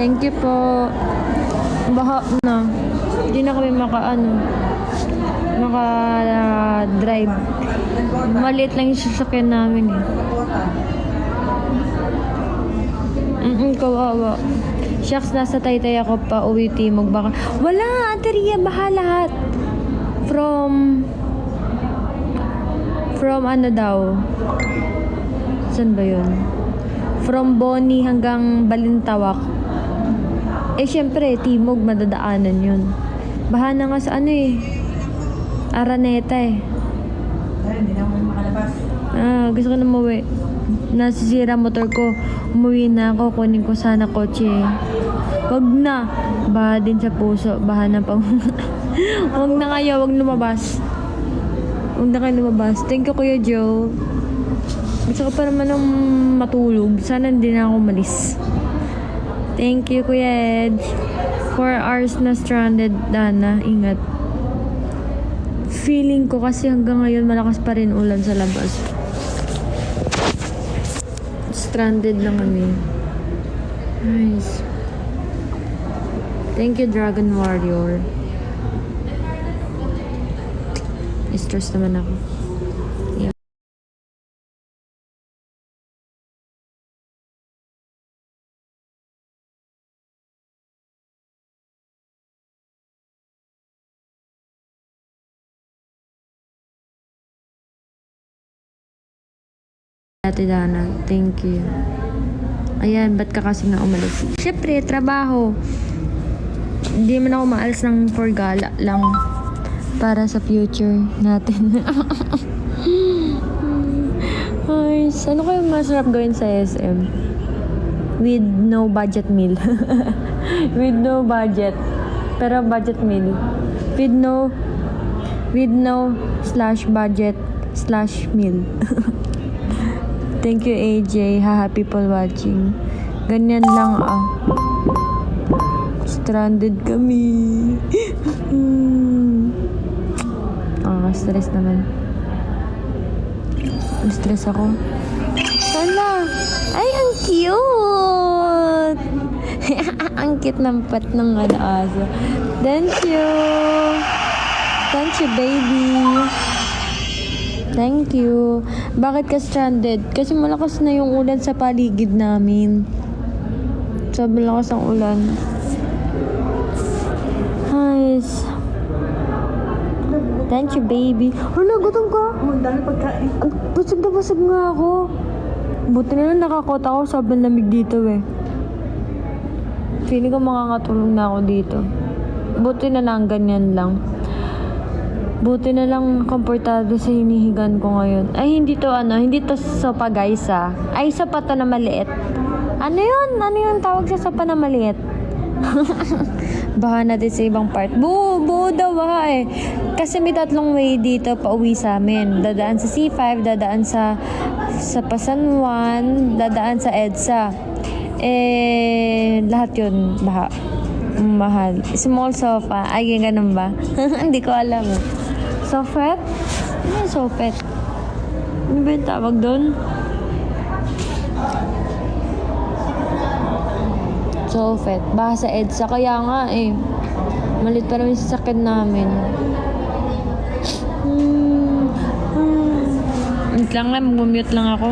Thank you po. Baha na. Hindi na kami maka-drive. Maliit lang yung sasakyan namin eh. Kawawa. Shucks, nasa Taytay ako pa uwi Timog. Baka wala, Ate Ria, baha lahat. From ano daw? Saan ba yun? From Boni hanggang Balintawak. Eh, syempre, Timog, madadaanan yun. Baha na nga sa ano eh. Araneta eh. Hindi na ako makalabas. Gusto ko na umuwi. Nasisira motor ko. Umuwi na ako. Kunin ko sana kotse. Wag na. Baha din sa puso. Baha na pang... Wag na kayo. Wag lumabas. Wag na kayo lumabas. Thank you, Kuya Joe. Gusto ko pa naman ng matulog. Sana hindi na ako malis. Thank you, Kuya Ed. 4 hours na stranded, Dana. Ingat. Feeling ko kasi hanggang ngayon malakas pa rin ulan sa labas. Stranded lang kami. Nice. Thank you, Dragon Warrior. Stress naman ako. Yeah. Ate Dana, thank you. Ayan, ba't ka kasi nga umalis? Siyempre, trabaho. Hindi man ako maalis ng for gala lang. Para sa future natin. Ay, ano kayo masarap gawin sa SM? With no budget meal. With no budget. Pero budget meal. With no /budget/meal. Thank you, AJ. Haha, people watching. Ganyan lang Stranded kami. Stress naman. Stress ako. Sana. Ay, ang cute! Ang cute ng pet ng aso. Thank you. Thank you, baby. Thank you. Bakit ka stranded? Kasi malakas na yung ulan sa paligid namin. Sobrang lakas ng ulan. Nice. Thank you, baby. Hala, gutom ka? Ang dami pagkain. Busog na busog nga ako. Buti na lang nakakota ako. Sobrang lamig dito eh. Feeling ko makakatulong na ako dito. Buti na lang, ganyan lang. Buti na lang komportable sa hinihigan ko ngayon. Ay, hindi to sopa guys Ay, sopa to na maliit. Ano yun tawag sa sopa na maliit? Baha natin sa ibang part. Buo daw baha eh. Kasi may 3 way dito pa uwi sa amin. Dadaan sa C5, dadaan sa Pasan 1, dadaan sa EDSA. Lahat yun baha. Mahal. Small sofa. Ay, ganun ba? Hindi ko alam. Sofet? Ano yung sofet? Ano ba yung tawag doon? Sofet. Baha sa EDSA. Kaya nga eh. Malit pa naman yung sasakyan namin. Wait lang nga. Mag-mute lang ako.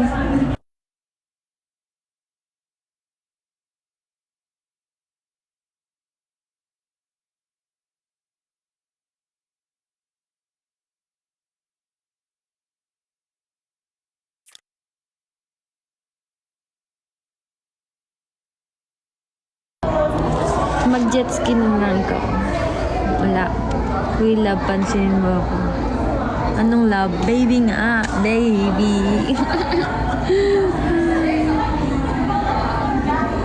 Mag-jet ski naman ako. Wala. We love, pansinin mo ako. Anong love? Baby nga. Baby.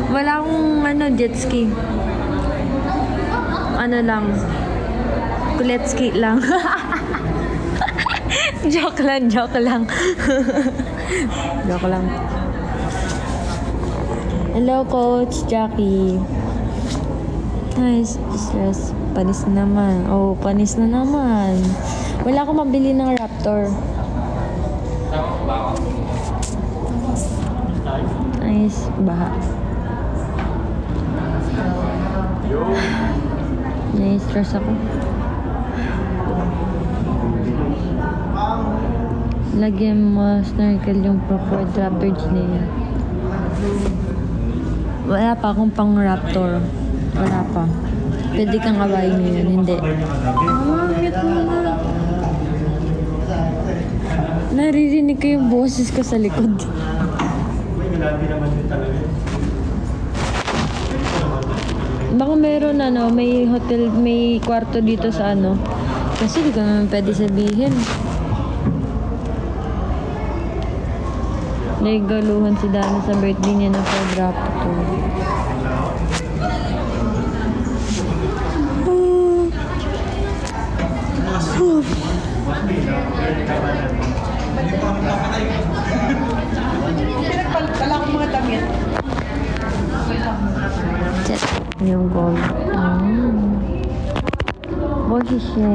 Wala akong jet ski. Ano lang. Kulet ski lang. Joke lang. Joke lang. Hello, Coach Jackie. Nice. Stress. Panis naman. Oh, panis na naman. Wala akong mabili ng Raptor. Nice. Baha. Na-stress ako. Lagyan mo snorkel yung preferred raptors niya. Wala pa akong pang raptor. Wala pa. Pwede kang awayin mo yun. Hindi. Bakit mo na? Naririnig ko yung boses ko sa likod. Baka meron may hotel, may kwarto dito sa Kasi di ko naman pwede sabihin. Naigaluhan si Dana sa birthday niya na for raptor. Pinagpala ko mga damit. Check yung gold. Boy siya.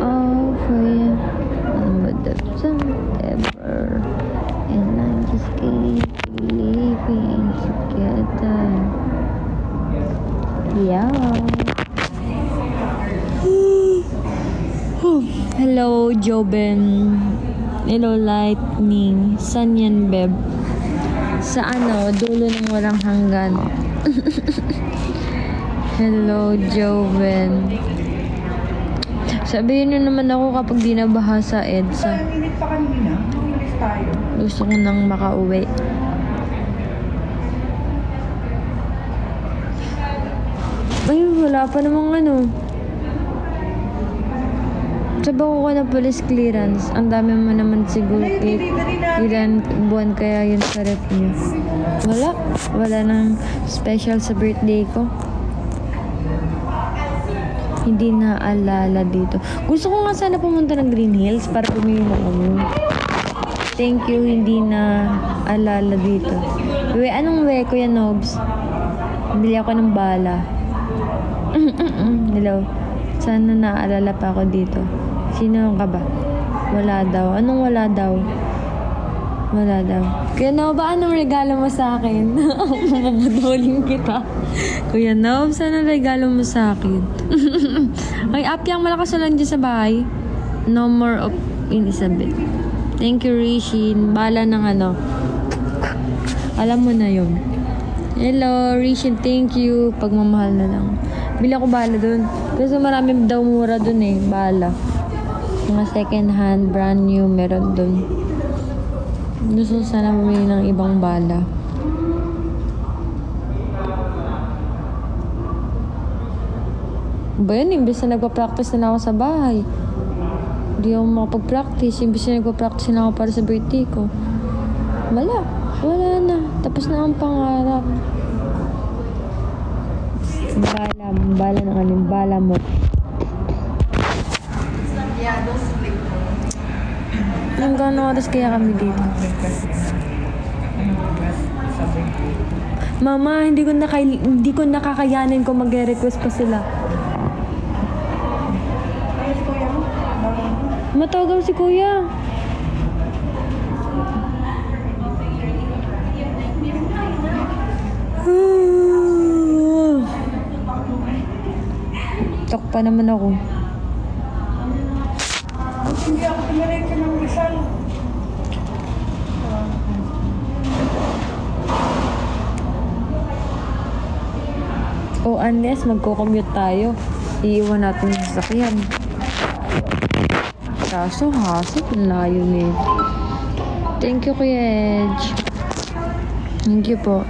Oh, for you. I'm with the sun ever. And I just keep living together. Yeah. Hello, Joben. Hello, Lightning. San yan, Beb? Sa dulo ng walang hanggan. Hello, Joven. Sabihin nyo naman ako kapag di nabaha sa EDSA. Minit pa kanina. Minit tayo. Gusto ko nang makauwi. Ay, wala pa namang Sabaw ko na police clearance. Ang dami mo naman siguro ilan buwan kaya yun sa rep niyo. Wala nang special sa birthday ko. Hindi naalala dito. Gusto ko nga sana pumunta ng Green Hills para bumili ng Thank you, hindi na alala dito. Anong Kuya Nobs? Bili ako ng bala. Hello. Sana naaalala pa ako dito. Sino ka ba? Wala daw. Anong wala daw? Wala daw. Kuya Nob, anong regalo mo sa akin? Mabuduling kita. Kuya Nob, sana regalo mo sa akin? Ay, Apyang, malakas na lang dyan sa bahay. No more of Elizabeth. Thank you, Rishin. Bala ng Alam mo na yun. Hello, Rishin. Thank you. Pagmamahal na lang. Bili ako bala dun. Kasi marami daw mura dun bala. Mga second hand, brand new, meron dun. Gusto ko sana bumili ng ibang bala. Ba yun, imbes na nagpa-practice na ako sa bahay. Hindi ako makapag-practice. Imbes na nagpa-practice na ako para sa birthday ko. Wala na. Tapos na ang pangarap. Bala ng bala mo. Hanggang oras kaya kami dito? Mama, hindi ko nakakayanin kung mag-request pa sila. Matawagan si Kuya. Tok pa naman ako. Hindi ako tumiretso ng Rizal. Unless magko-commute tayo, iiwan natin yung sasakyan. Kaso, hassle, layo Thank you, Kuya Edge. Thank you po.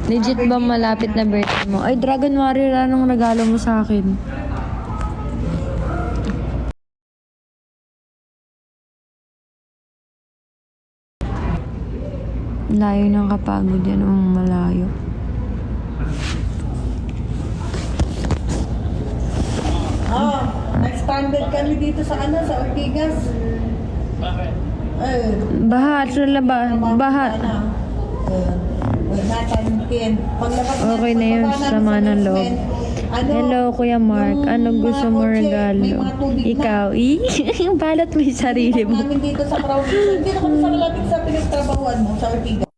Legit ba malapit na birthday mo? Ay, Dragon Warrior, anong regalo mo sa akin? Layo ng kapagod yan, malayo. Nag-standard kami dito sa sa Ortigas. Bakit? Baha, baha. Okay na yun, sama ng loob. Hello, Kuya Mark. Anong gusto mo regalo? Ikaw, balat mo yung sarili mo. Namin dito sa crowd. Hindi na kami sa malapit sa pinagtrabahuan mo sa Ortigas.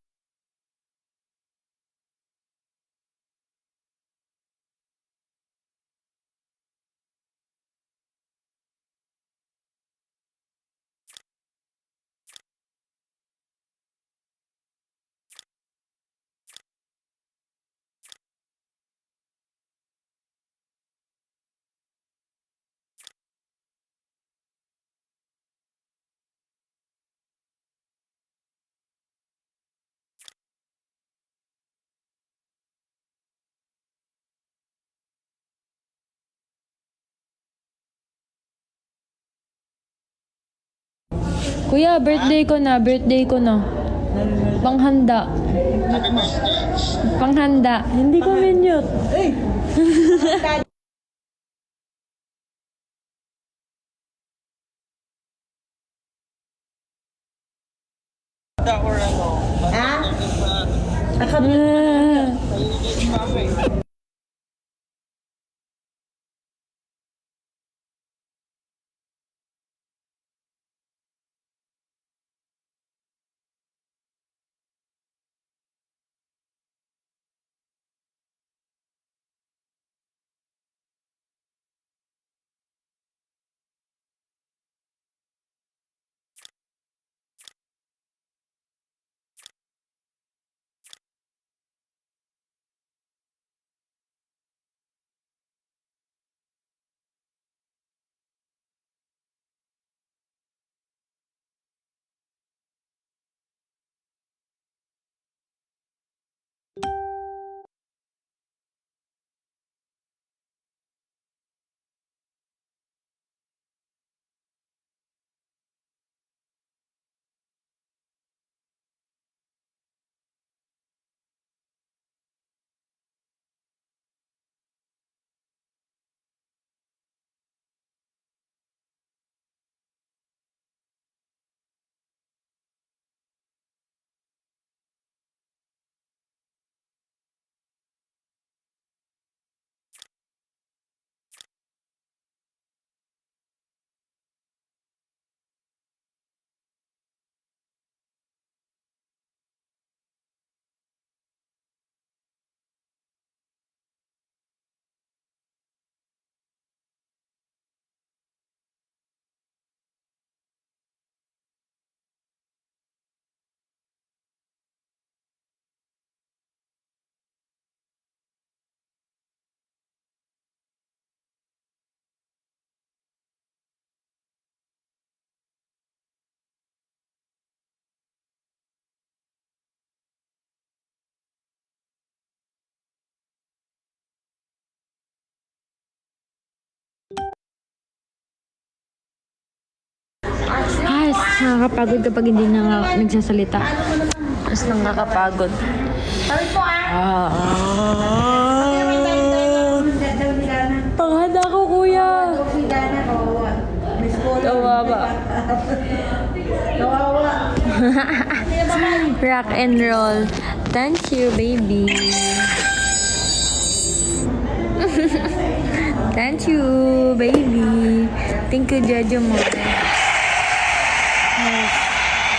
Kuya, birthday ko na. Birthday ko na. Panghanda. Panghanda. Hindi ko minute. Eh! Ha? Ay, nakakapagod kapag hindi na nga nagsasalita. Mas nakakapagod. Sabi po Panghanda ko, kuya. Kawawa. Kawawa. Rock and roll. Thank you, baby. Thank you, baby. Thank you, Jojo mo. Yes.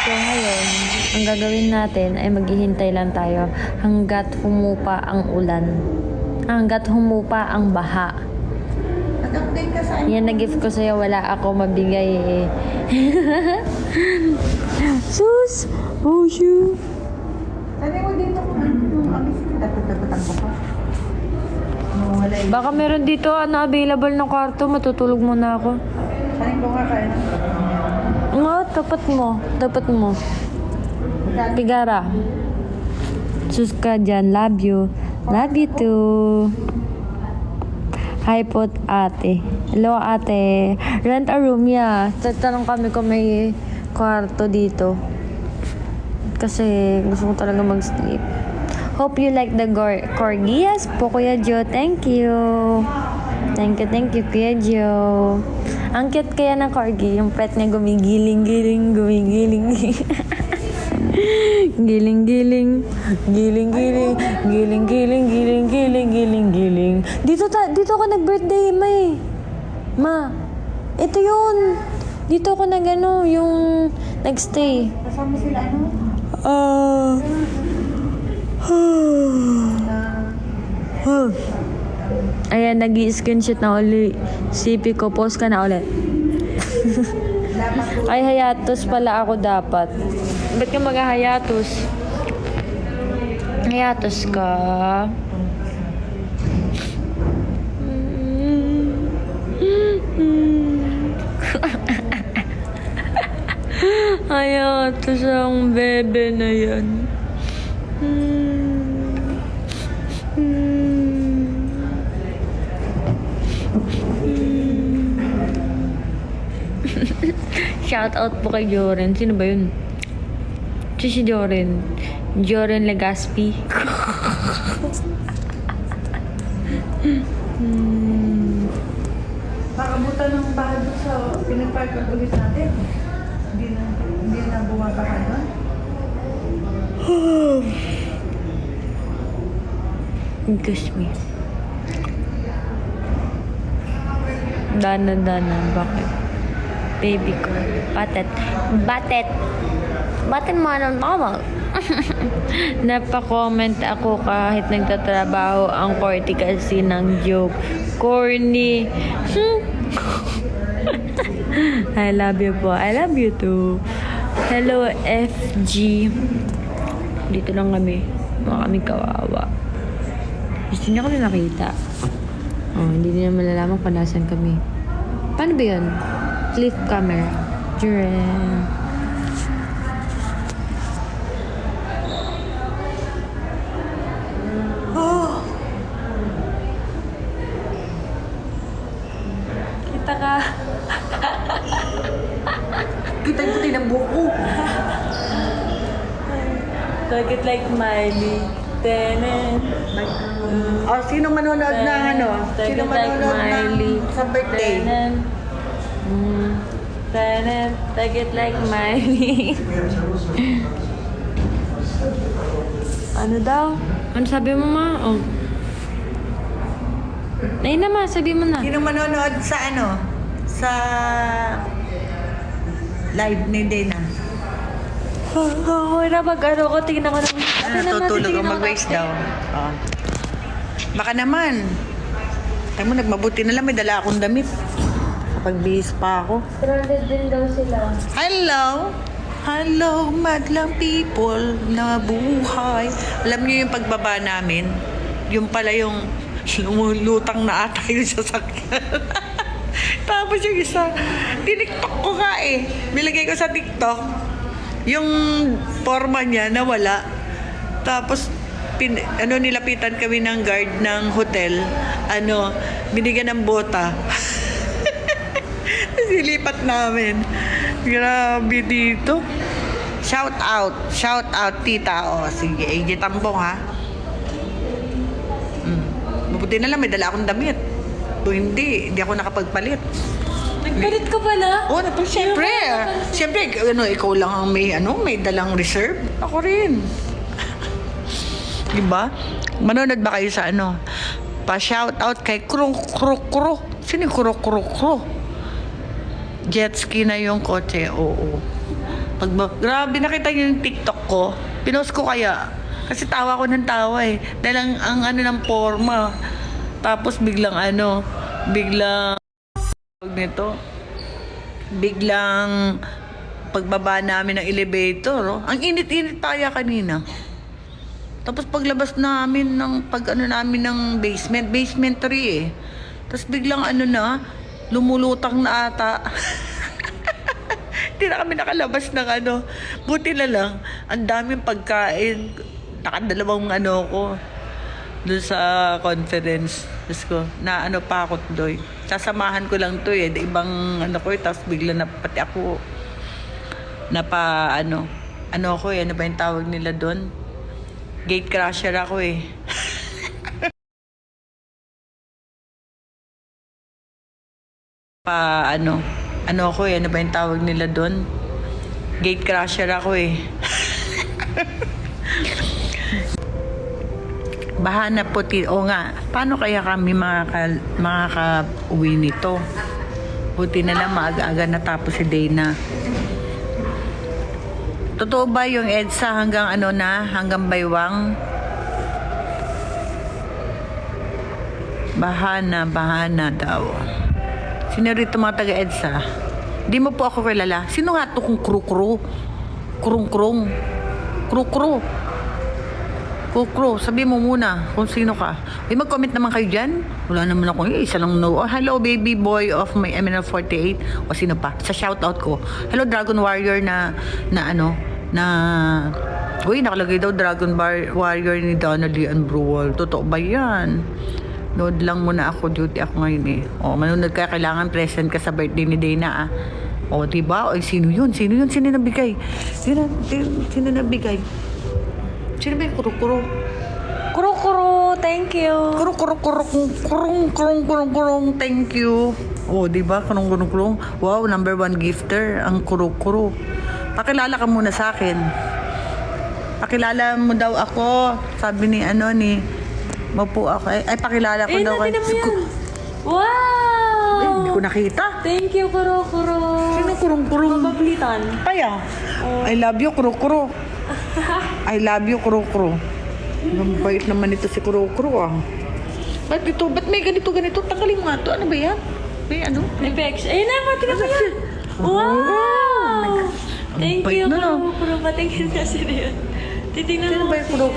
So ngayon, ang gagawin natin ay maghihintay lang tayo hanggat humupa ang ulan. Hanggat humupa ang baha. Nag-update ka sa Yan na gift ko sa'yo, wala ako mabigay eh. Sus! Oh, shoot! Sabi mo dito kung yung amis ko, dapat-dapat ko pa. Wala eh. Baka meron dito available na kwarto, matutulog muna ako. Sabi ko nga kaya. Nga, tapat mo. Tapat mo. Pigara. Sus ka dyan. Love you. Love you too. Hi po, ate. Hello, ate. Rent a room, yeah. Tatanong kami kung may kwarto dito. Kasi gusto ko talaga mag-sleep. Hope you like the corgi. Yes po, Kuya Joe. Thank you. Thank you, Kuya Joe. Ang cute kaya ng corgi. Yung pet niya gumigiling-giling, gumigiling. Giling-giling, giling-giling, giling-giling, giling-giling, giling-giling. Dito ako nag-birthday, May. Ma, ito yun. Dito ako yung nag-stay. Kasama sila ano? Ayan, nag-i-screenshot na uli. CP ko, post ka na ulit. Ay, hayatos pala ako dapat. Ba't ka mag-hayatos? Hayatos ka. Hayatos ang bebe na yan. shout out po kay Joren. Sino ba yun? Si Joren. Joren Legaspi. Pakabutan ng bahay doon sa pinagpark ulit natin. Hindi na bumabaka doon. Kiss me. Dana, bakit? Baby ko. Batet. Batin mo anong normal. Napa-comment ako kahit nagtatrabaho ang corny kasi ng joke. Corny. I love you po. I love you too. Hello, FG. Dito lang kami. Mga kami kawawa. Gusto niya kami makita. Oh, hindi niya malalaman kung nasan kami. Paano ba yun? Flip camera. During. Oh! Kita ka. Kita yung puti ng buko. Target like Miley. Tenen. Oh, sino manonood ng ano? Sino manonood Miley. ng sa birthday? Tenen. Target like Miley. Ano daw? Ano sabi mo, ma? Oh. Ay naman, sabi mo na. Sino manonood sa ano? Sa live ni Dana? Oo, na mag-ano ko, tingnan ko naman. Natutulog ang mag-waste daw. Oh. Baka naman. Ay mo, nagmabuti na lang. May dala akong damit. Kapag bihis pa ako. Stranded din daw sila. Hello! Hello, madlang people na buhay. Alam niyo yung pagbaba namin? Yung pala yung lumulutang na ata yung sasakyan. Tapos yung isa, tiniktok ko nga eh. Nilagay ko sa TikTok. Yung forma niya nawala. Tapos nilapitan kami ng guard ng hotel. Binigyan ng bota. Silipat namin. Grabe dito. Shout out tita. O sige, AJ Tambong ha. Mabuti na lang may dala akong damit. Kung hindi ako nakapagpalit. Nagpalit ka pala? Oh, siyempre. Siyempre, ikaw lang ang may dalang reserve. Ako rin. Diba? Manonood ba kayo sa Pa-shout out kay Kuro. Sino yung Kuro? Jet ski na yung kotse. Oo. Grabe, nakita niyo yung TikTok ko. Pinost ko kaya. Kasi tawa ko ng tawa eh. Dahil ang ng forma. Tapos biglang pagbaba namin ng elevator, oh. Ang init-init pa kaya kanina. Tapos paglabas namin namin ng basement 3 eh. Tapos biglang lumulutang na ata. Hindi na kami nakalabas ng Buti na lang, ang daming pagkain. Nakadalawang ko doon sa conference. Tapos ko, pa ako doy. Sasamahan ko lang to eh. Ibang ko eh. Tapos bigla na pati ako ano ba yung tawag nila doon? Gate crasher ako eh. Ano ba yung tawag nila doon? Gate crasher ako eh. Bahana puti. O nga, paano kaya kami makaka-uwi nito? Buti na lang maaga-aga natapos si Dana. Totoo ba yung EDSA hanggang hanggang baywang? Bahana daw. Sino rito mga taga-EDSA? Di mo po ako kilala. Sino nga to kung krukro? Krung-krung. Krukro. Kukro, sabi mo muna kung sino ka. Mag-comment naman kayo dyan. Wala naman ako. Isa lang no. Oh, hello, baby boy of my MNL48. O sino pa? Sa shoutout ko. Hello, Dragon Warrior uy, nakalagay daw Dragon Warrior ni Donnelly and Brewell. Totoo ba yan? Nood lang muna ako. Duty ako ngayon eh. O, manunod ka. Kailangan present ka sa birthday ni Dana ah. O, diba? O, sino yun? Sino yun? Sino nabigay? Sino nabigay? Sino ba yung kuro-kuro? Kuro-kuro, thank you. Kurong, thank you. Oh, di ba? Kurong. Wow, number 1 gifter, ang kuro. Pakilala ka muna sa akin. Pakilala mo daw ako. Sabi ni Mapu ako. Ay, pakilala ko Eh, daw. natin mo yan. Wow! Ay, hindi ko nakita. Thank you, kuro-kuro. Sino kurong? Mabablitan. Kaya. I love you, kuro. I love you, kuro. Ang bait naman ito si kuro ah. Ba't may ganito? Tanggalin mo nga ito. Ano ba yan? May ano? Effects. Ayun na, matingnan mo yan. Wow! Thank bait you, na, no? kuro-kuro. Patingin kasi na yun. Titingnan Sino mo. ba yung kuro?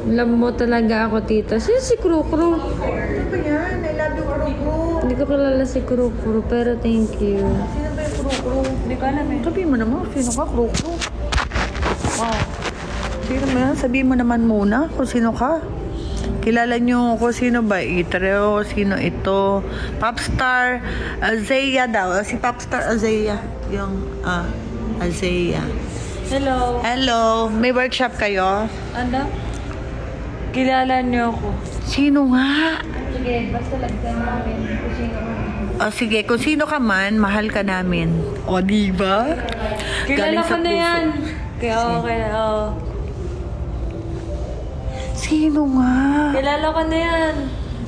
Love mo talaga ako, tita. Sino si Kuro-Kuro? Ano ba yan? I love you, kuro. Hindi ko kilala si Kuro-Kuro, pero thank you. Sino ba yung kuro? Hindi ko alam eh. Sabihin mo naman, sino ka, kuro? Wow. Sino mo yan? Sabihin mo naman muna kung sino ka. Kilala niyo kung sino ba? Itreo, sino ito? Popstar Azea daw. Si Popstar Azea. Yung, Azea. Hello. Hello, may workshop kayo? Ano? Kilala niyo ako. Sino nga? Sige, basta lagyan namin kung sino ka. O sige, kung sino ka man, mahal ka namin. O, di ba? Kilala Galing ko sa na puso. yan. Kaya okay, oo. Sino nga? Kilala ko na yan.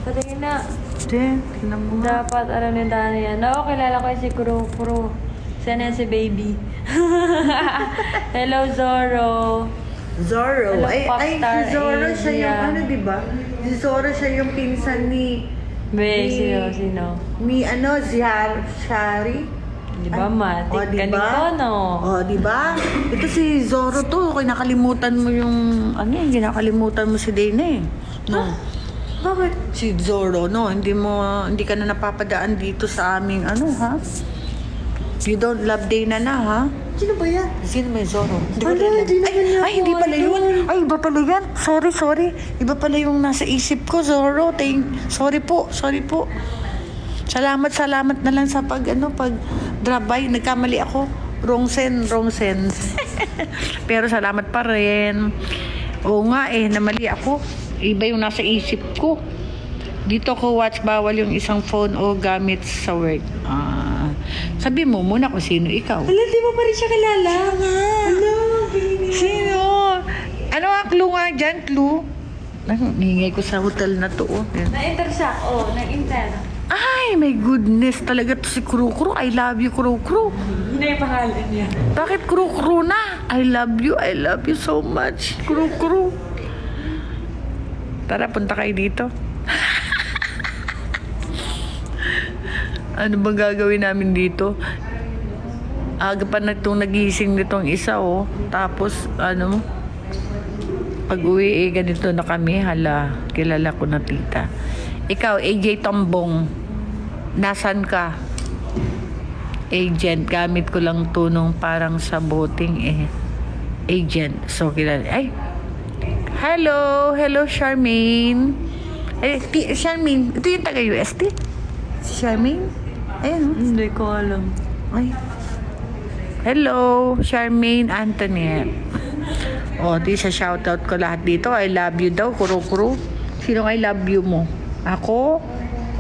Patingin na. Jen, tingnan mo nga. Dapat alam ni Dana yan. Oo, kilala ko yung si Kuro-Kuro. Sana yan si Baby. Hello, Zoro. Zoro. Hello, Ay, Popstar si Zoro siya yung Asia. ano, di ba? Si Zoro siya yung pinsan ni Sino? Shari. Di ba, Matik? O, di Galing ba? ko, no? O, di ba? Ito si Zoro to. Kaya nakalimutan mo yung, ginakalimutan mo si Dana eh. No. Bakit? Si Zoro, no? Hindi ka na napapadaan dito sa aming, ha? You don't love Dana na, ha? Sino ba yan? Sino may Zoro? Ala, hindi naman niya Ay, hindi ako pala alam. yun. Ay, iba pala yan. Sorry. Iba pala yung nasa isip ko, Zoro. Sorry po. Salamat na lang sa pag drop by. Nagkamali ako. Wrong send. Pero salamat pa rin. Oo nga namali ako. Iba yung nasa isip ko. Dito ko watch, bawal yung isang phone o gamit sa work. Sabi mo muna kung sino ikaw. Ala, di mo pa rin siya kilala? Ano? Sino? Ano ang clue nga dyan? Clue? Hingay ko sa hotel na to. Na-intersect. Na-inter. Ay, my goodness. Talaga to si Kuro. I love you, Kuro. Hindi yung pangalan niya. Bakit Kuro na? I love you so much. Kuro. Tara, punta kayo dito. Ano bang gagawin namin dito? Aga pa na itong nagising nitong isa, Tapos, pag-uwi, ganito na kami. Hala, kilala ko na tita. Ikaw, AJ Tambong. Nasaan ka? Agent. Gamit ko lang tunong parang sa boating, Agent. So, kilala. Ay! Hello, Charmaine. Charmaine. Ito yung taga-UST? Si Charmaine? Ayan, Hindi ko alam. Ay. Hello, Charmaine Antoinette. Di sa shoutout ko lahat dito. I love you daw, Kuro. Sino I love you mo? Ako?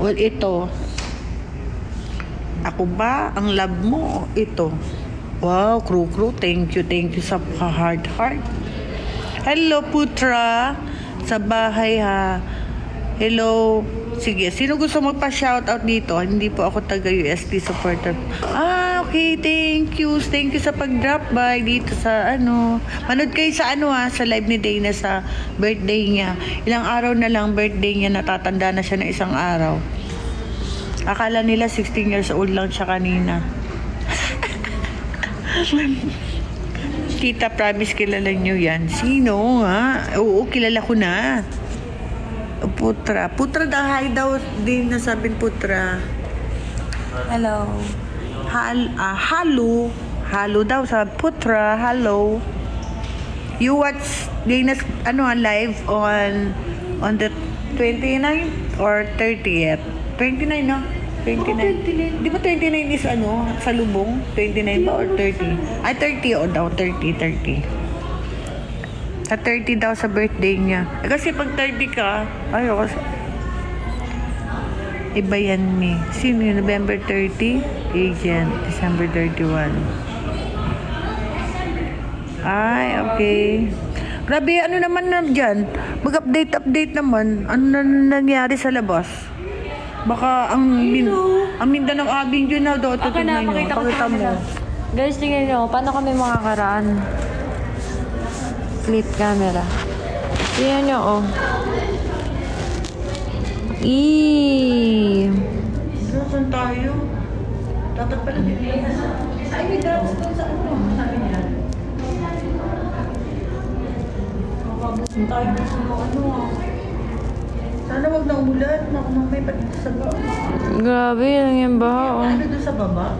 O ito? Ako ba? Ang love mo? Ito? Wow, Kuro. Thank you sa heart. Hello, Putra. Sa bahay, ha. Hello. Sige, sino gusto magpa-shoutout dito? Hindi po ako taga-UST supporter. Okay. Thank you. Thank you sa pag-drop by dito sa Manood kayo sa sa live ni Dana sa birthday niya. Ilang araw na lang birthday niya, natatanda na siya ng isang araw. Akala nila 16 years old lang siya kanina. Tita, promise kilala niyo yan. Sino nga? Oo, kilala ko na. Putra daw, daw din nasabing Putra. Hello. Halo daw sa Putra. Hello. You watch Dana's live on the 29th or 30th? 29, no? 29. Di ba 29 is ano? Sa lubong? 29 ba or 30? Ay, 30 o daw. 30. Sa 30 daw sa birthday niya. Kasi pag 30 ka, ayoko. Iba yan ni. Sino yun? November 30? Agent. December 31. Ay, okay. Grabe, ano naman na dyan? Mag-update naman. Ano na nangyari sa labas? Baka ang Mindanao Avenue na daw. Okay na, pakita ko sa kanila. Guys, tingnan nyo, paano kami makakaraan? Flip camera. Tingnan nyo, oh. Saan tayo? Dapat pala ay, may drops doon sa ano. Sabi niya. Tayo sa ano. Sana wag na umulan. May pa dito sa baba. Grabe, yan yung baha, oh. Ano doon sa baba?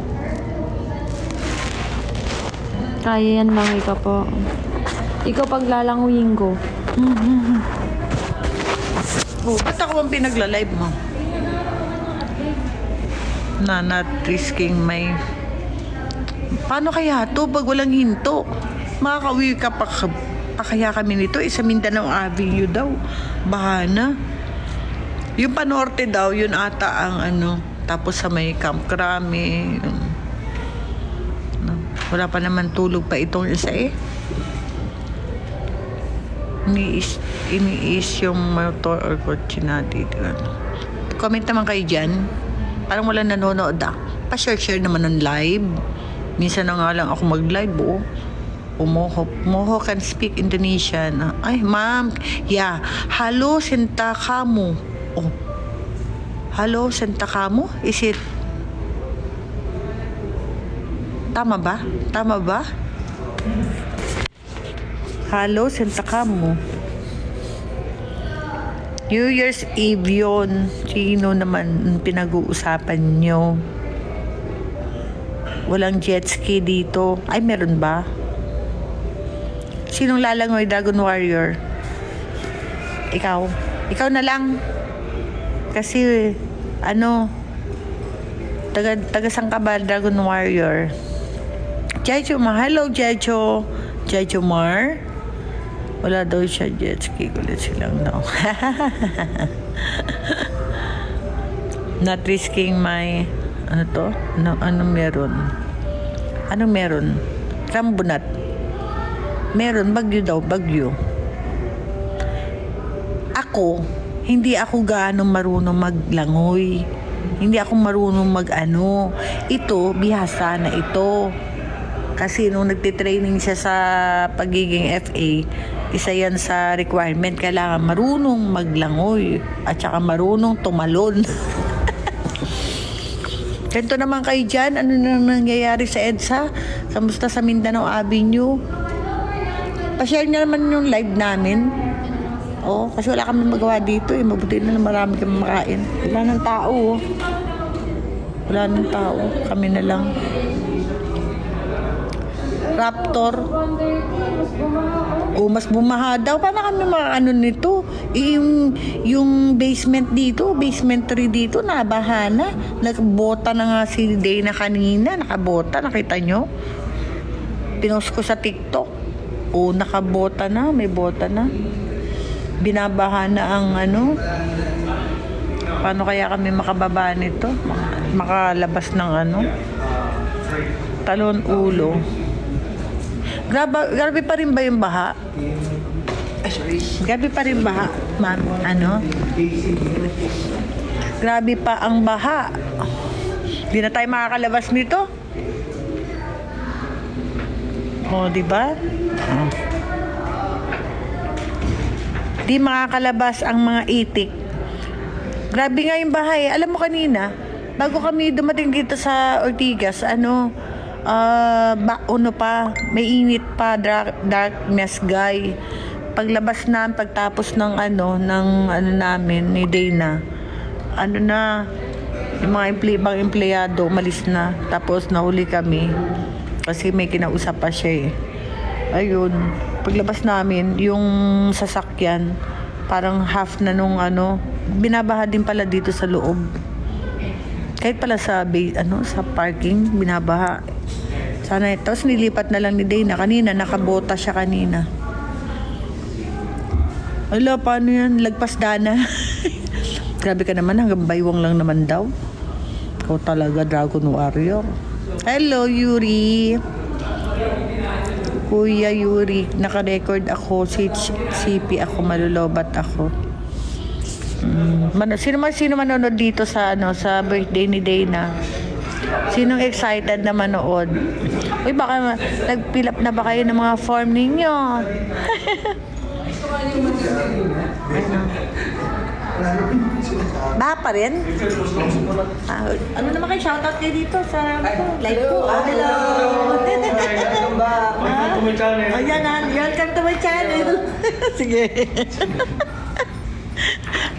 Kaya yan lang, ikaw po. Ikaw paglalanguyin ko. Oh, ba't ako ang pinagla-live mo? Not risking my... Paano kaya to pag walang hinto? Makakauwi ka pa kaya kami nito? Sa Mindanao Avenue daw. Bahana. Yung panorte daw, yun ata ang ano. Tapos sa may Camp Crame. Wala pa naman tulog pa itong isa eh. Iniis yung motor or kotse na dito. Comment naman kayo dyan. Parang wala nanonood ah. Pa-share naman ng live. Minsan na nga lang ako mag-live oh. Moho can speak Indonesian. Ay, ma'am. Yeah. Hello, senta kamu. Oh. Hello, senta kamu? Is it? Tama ba? Hello, senta kamu. New Year's Eve yun. Sino naman pinag-uusapan nyo? Walang jet ski dito. Ay, meron ba? Sinong lalangoy, Dragon Warrior? Ikaw. Ikaw na lang. Kasi, ano, taga saan ka ba, Dragon Warrior? Jejo Mar. Hello, Jejo. Jejo Mar. Wala daw siya jet ski. Kulit silang daw. Not risking my... Ano to? Ano meron? Anong meron? Rambunat. Meron. Bagyo daw. Bagyo. Ako, hindi ako gaano marunong maglangoy. Hindi ako marunong mag-ano. Ito, bihasa na ito. Kasi nung nagtitraining siya sa pagiging FA, isa yan sa requirement. Kailangan marunong maglangoy at saka marunong tumalon. Ganito naman kayo dyan. Ano na nangyayari sa EDSA? Kamusta sa Mindanao Avenue? Pa-share niya naman yung live namin. Oh, kasi wala kami magawa dito eh. Mabuti na marami kami makain. Wala ng tao. Wala ng tao. Kami na lang. Raptor. Oh, mas bumaha daw. Paano kami ano nito? Yung basement dito, basement 3 dito, nabaha na. Nagbota na nga si Dana kanina. Nakabota, nakita nyo? Pinost ko sa TikTok. Oh, nakabota na. May bota na. Binabaha na ang ano. Paano kaya kami makababa nito? Makalabas ng ano? Talon ulo. Grabe pa rin ba yung baha? Grabe pa rin baha, ma'am. Ano? Grabe pa ang baha. Hindi na tayo makakalabas nito. O, di ba? Di makakalabas ang mga itik. Grabe nga yung bahay. Alam mo kanina, bago kami dumating dito sa Ortigas, may init pa, darkness guy. Paglabas na, pagtapos ng namin ni Dana, yung mga ibang empleyado, malis na. Tapos nahuli kami kasi may kinausap pa siya eh. Ayun, paglabas namin, yung sasakyan, parang half na nung binabaha din pala dito sa loob. Kahit pala sa sa parking binabaha. Sana tapos nilipat na lang ni Dana kanina, nakabota siya kanina. Ala, paano yan? Lagpas Dana. Grabe ka naman, hanggang baywang lang naman daw. Ikaw talaga, Dragon Warrior. Hello, Yuri. Kuya Yuri, naka-record ako, CP ako, malulobat ako. Sino manonood dito sa sa birthday ni Dana? Sinong excited na manood? Uy, baka nag-fill up na ba kayo ng mga form ninyo? Ba pa rin? Ano naman kayo? Shoutout kayo dito sa live ko. Hello! Ayan, welcome to my channel. Sige.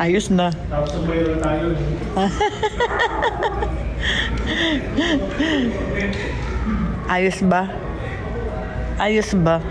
Ayos na. Ayos ba? Ayos ba?